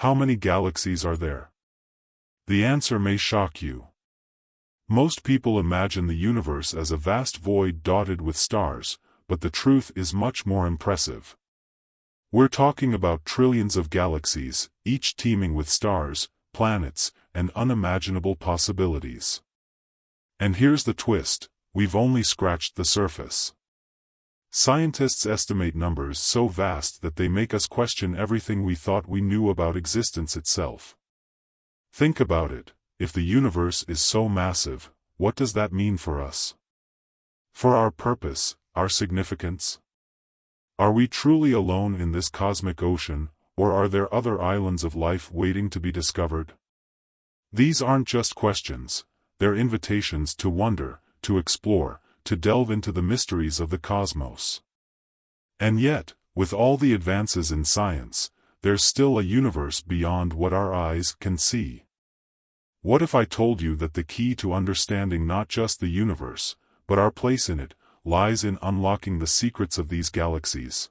How many galaxies are there? The answer may shock you. Most people imagine the universe as a vast void dotted with stars, but the truth is much more impressive. We're talking about trillions of galaxies, each teeming with stars, planets, and unimaginable possibilities. And here's the twist: we've only scratched the surface. Scientists estimate numbers so vast that they make us question everything we thought we knew about existence itself. Think about it. If the universe is so massive, what does that mean for us? For our purpose, our significance? Are we truly alone in this cosmic ocean, or are there other islands of life waiting to be discovered? These aren't just questions, they're invitations to wonder, to explore, to delve into the mysteries of the cosmos. And yet, with all the advances in science, there's still a universe beyond what our eyes can see. What if I told you that the key to understanding not just the universe, but our place in it, lies in unlocking the secrets of these galaxies?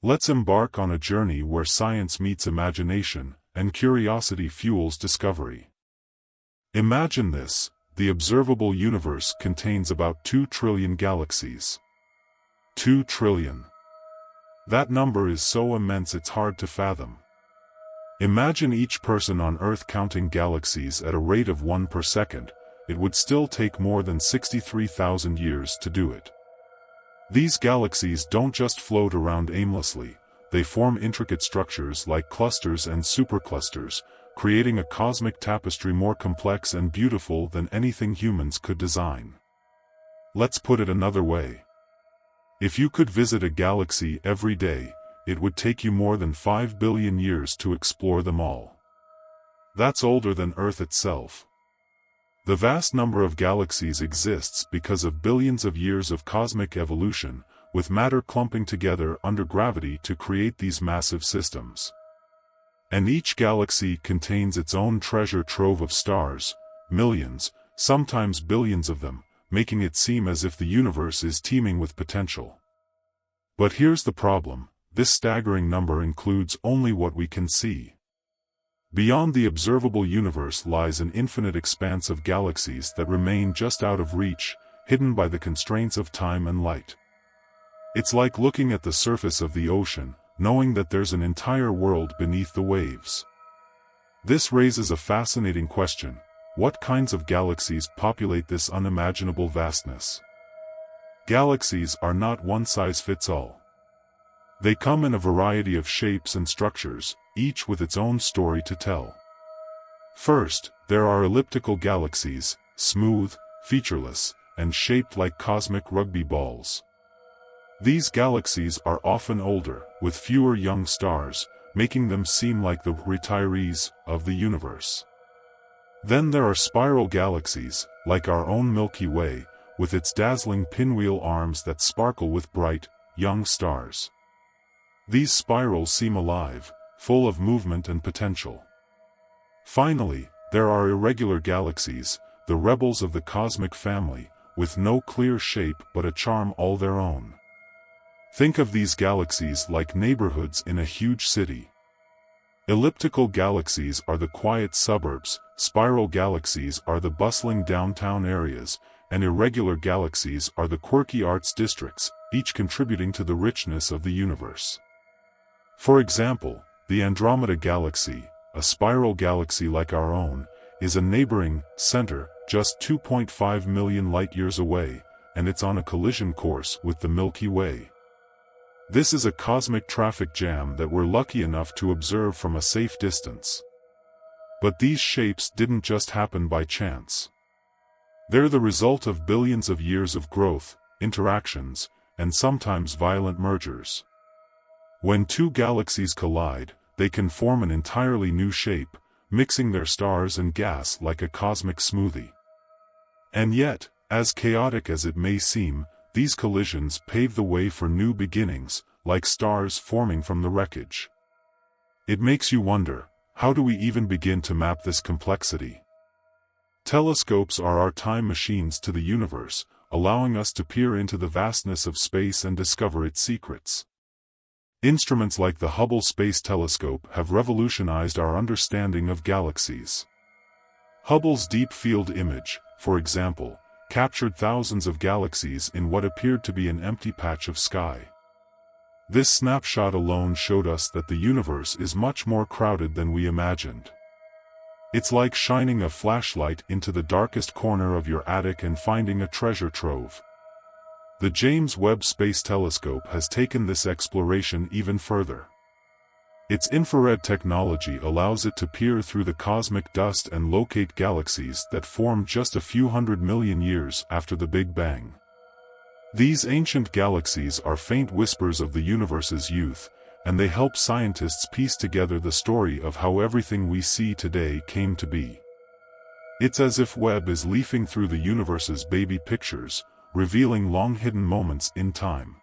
Let's embark on a journey where science meets imagination, and curiosity fuels discovery. Imagine this: the observable universe contains about 2 trillion galaxies. 2 trillion. That number is so immense it's hard to fathom. Imagine each person on Earth counting galaxies at a rate of 1 per second. It would still take more than 63,000 years to do it. These galaxies don't just float around aimlessly, they form intricate structures like clusters and superclusters, creating a cosmic tapestry more complex and beautiful than anything humans could design. Let's put it another way. If you could visit a galaxy every day, it would take you more than 5 billion years to explore them all. That's older than Earth itself. The vast number of galaxies exists because of billions of years of cosmic evolution, with matter clumping together under gravity to create these massive systems. And each galaxy contains its own treasure trove of stars, millions, sometimes billions of them, making it seem as if the universe is teeming with potential. But here's the problem: this staggering number includes only what we can see. Beyond the observable universe lies an infinite expanse of galaxies that remain just out of reach, hidden by the constraints of time and light. It's like looking at the surface of the ocean, knowing that there's an entire world beneath the waves. This raises a fascinating question: what kinds of galaxies populate this unimaginable vastness? Galaxies are not one-size-fits-all. They come in a variety of shapes and structures, each with its own story to tell. First, there are elliptical galaxies, smooth, featureless, and shaped like cosmic rugby balls. These galaxies are often older, with fewer young stars, making them seem like the retirees of the universe. Then there are spiral galaxies, like our own Milky Way, with its dazzling pinwheel arms that sparkle with bright, young stars. These spirals seem alive, full of movement and potential. Finally, there are irregular galaxies, the rebels of the cosmic family, with no clear shape but a charm all their own. Think of these galaxies like neighborhoods in a huge city. Elliptical galaxies are the quiet suburbs, spiral galaxies are the bustling downtown areas, and irregular galaxies are the quirky arts districts, each contributing to the richness of the universe. For example, the Andromeda Galaxy, a spiral galaxy like our own, is a neighboring center just 2.5 million light-years away, and it's on a collision course with the Milky Way. This is a cosmic traffic jam that we're lucky enough to observe from a safe distance. But these shapes didn't just happen by chance. They're the result of billions of years of growth, interactions, and sometimes violent mergers. When two galaxies collide, they can form an entirely new shape, mixing their stars and gas like a cosmic smoothie. And yet, as chaotic as it may seem, these collisions pave the way for new beginnings, like stars forming from the wreckage. It makes you wonder, how do we even begin to map this complexity? Telescopes are our time machines to the universe, allowing us to peer into the vastness of space and discover its secrets. Instruments like the Hubble Space Telescope have revolutionized our understanding of galaxies. Hubble's Deep Field Image, for example, captured thousands of galaxies in what appeared to be an empty patch of sky. This snapshot alone showed us that the universe is much more crowded than we imagined. It's like shining a flashlight into the darkest corner of your attic and finding a treasure trove. The James Webb Space Telescope has taken this exploration even further. Its infrared technology allows it to peer through the cosmic dust and locate galaxies that formed just a few 100 million years after the Big Bang. These ancient galaxies are faint whispers of the universe's youth, and they help scientists piece together the story of how everything we see today came to be. It's as if Webb is leafing through the universe's baby pictures, revealing long-hidden moments in time.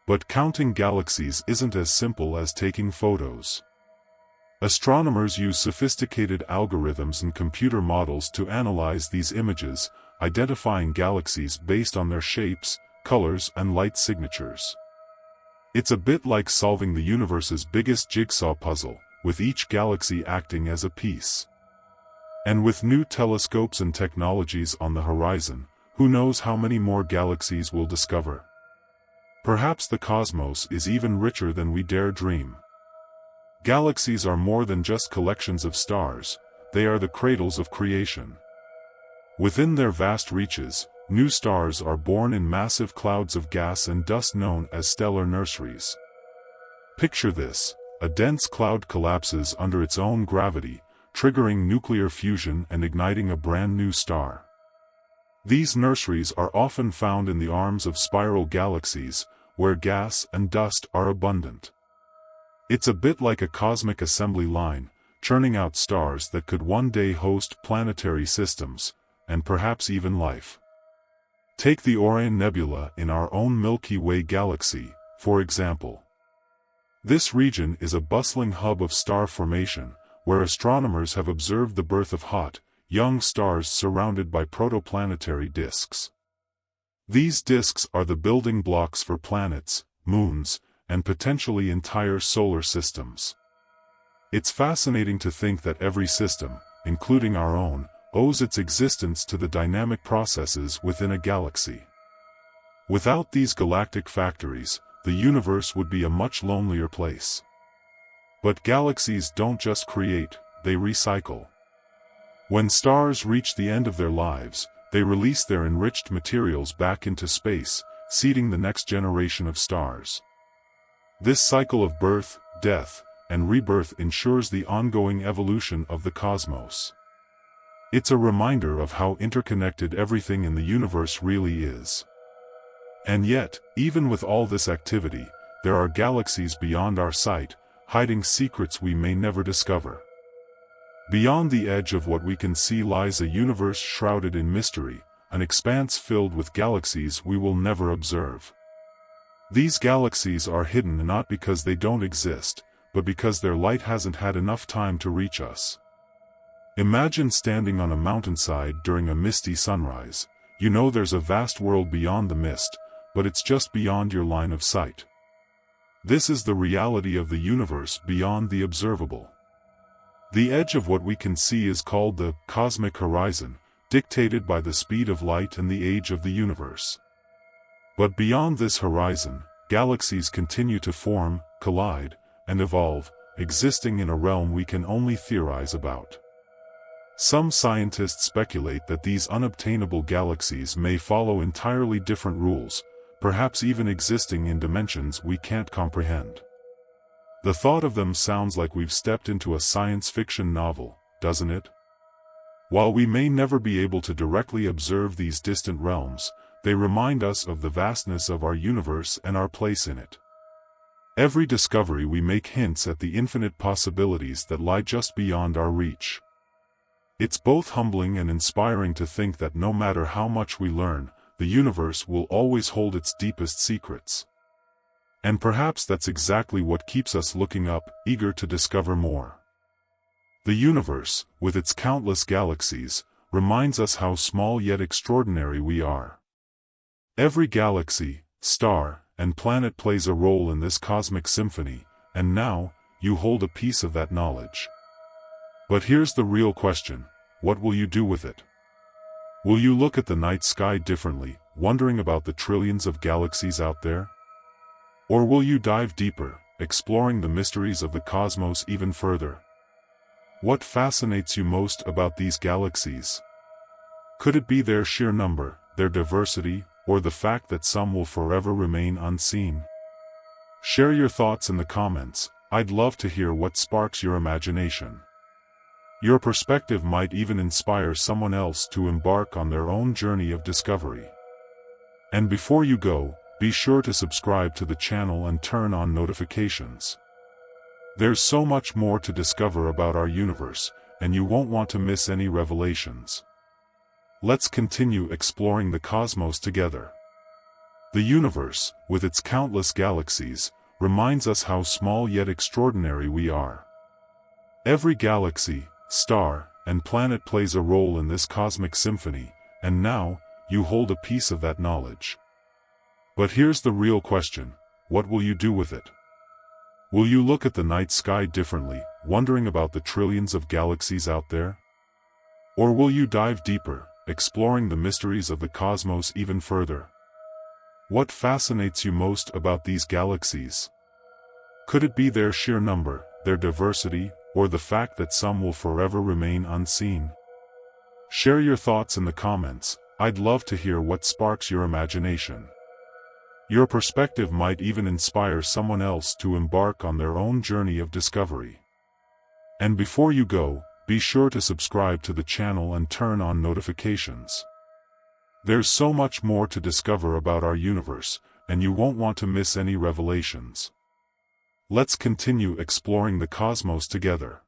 But counting galaxies isn't as simple as taking photos. Astronomers use sophisticated algorithms and computer models to analyze these images, identifying galaxies based on their shapes, colors, and light signatures. It's a bit like solving the universe's biggest jigsaw puzzle, with each galaxy acting as a piece. And with new telescopes and technologies on the horizon, who knows how many more galaxies we'll discover? Perhaps the cosmos is even richer than we dare dream. Galaxies are more than just collections of stars, they are the cradles of creation. Within their vast reaches, new stars are born in massive clouds of gas and dust known as stellar nurseries. Picture this: a dense cloud collapses under its own gravity, triggering nuclear fusion and igniting a brand new star. These nurseries are often found in the arms of spiral galaxies, where gas and dust are abundant. It's a bit like a cosmic assembly line, churning out stars that could one day host planetary systems, and perhaps even life. Take the Orion Nebula in our own Milky Way galaxy, for example. This region is a bustling hub of star formation, where astronomers have observed the birth of hot, young stars surrounded by protoplanetary disks. These disks are the building blocks for planets, moons, and potentially entire solar systems. It's fascinating to think that every system, including our own, owes its existence to the dynamic processes within a galaxy. Without these galactic factories, the universe would be a much lonelier place. But galaxies don't just create, they recycle. When stars reach the end of their lives, they release their enriched materials back into space, seeding the next generation of stars. This cycle of birth, death, and rebirth ensures the ongoing evolution of the cosmos. It's a reminder of how interconnected everything in the universe really is. And yet, even with all this activity, there are galaxies beyond our sight, hiding secrets we may never discover. Beyond the edge of what we can see lies a universe shrouded in mystery, an expanse filled with galaxies we will never observe. These galaxies are hidden not because they don't exist, but because their light hasn't had enough time to reach us. Imagine standing on a mountainside during a misty sunrise. You know there's a vast world beyond the mist, but it's just beyond your line of sight. This is the reality of the universe beyond the observable. The edge of what we can see is called the cosmic horizon, dictated by the speed of light and the age of the universe. But beyond this horizon, galaxies continue to form, collide, and evolve, existing in a realm we can only theorize about. Some scientists speculate that these unobtainable galaxies may follow entirely different rules, perhaps even existing in dimensions we can't comprehend. The thought of them sounds like we've stepped into a science fiction novel, doesn't it? While we may never be able to directly observe these distant realms, they remind us of the vastness of our universe and our place in it. Every discovery we make hints at the infinite possibilities that lie just beyond our reach. It's both humbling and inspiring to think that no matter how much we learn, the universe will always hold its deepest secrets. And perhaps that's exactly what keeps us looking up, eager to discover more. The universe, with its countless galaxies, reminds us how small yet extraordinary we are. Every galaxy, star, and planet plays a role in this cosmic symphony, and now, you hold a piece of that knowledge. But here's the real question: what will you do with it? Will you look at the night sky differently, wondering about the trillions of galaxies out there? Or will you dive deeper, exploring the mysteries of the cosmos even further? What fascinates you most about these galaxies? Could it be their sheer number, their diversity, or the fact that some will forever remain unseen? Share your thoughts in the comments. I'd love to hear what sparks your imagination. Your perspective might even inspire someone else to embark on their own journey of discovery. And before you go, be sure to subscribe to the channel and turn on notifications. There's so much more to discover about our universe, and you won't want to miss any revelations. Let's continue exploring the cosmos together. The universe, with its countless galaxies, reminds us how small yet extraordinary we are. Every galaxy, star, and planet plays a role in this cosmic symphony, and now, you hold a piece of that knowledge. But here's the real question: what will you do with it? Will you look at the night sky differently, wondering about the trillions of galaxies out there? Or will you dive deeper, exploring the mysteries of the cosmos even further? What fascinates you most about these galaxies? Could it be their sheer number, their diversity, or the fact that some will forever remain unseen? Share your thoughts in the comments. I'd love to hear what sparks your imagination. Your perspective might even inspire someone else to embark on their own journey of discovery. And before you go, be sure to subscribe to the channel and turn on notifications. There's so much more to discover about our universe, and you won't want to miss any revelations. Let's continue exploring the cosmos together.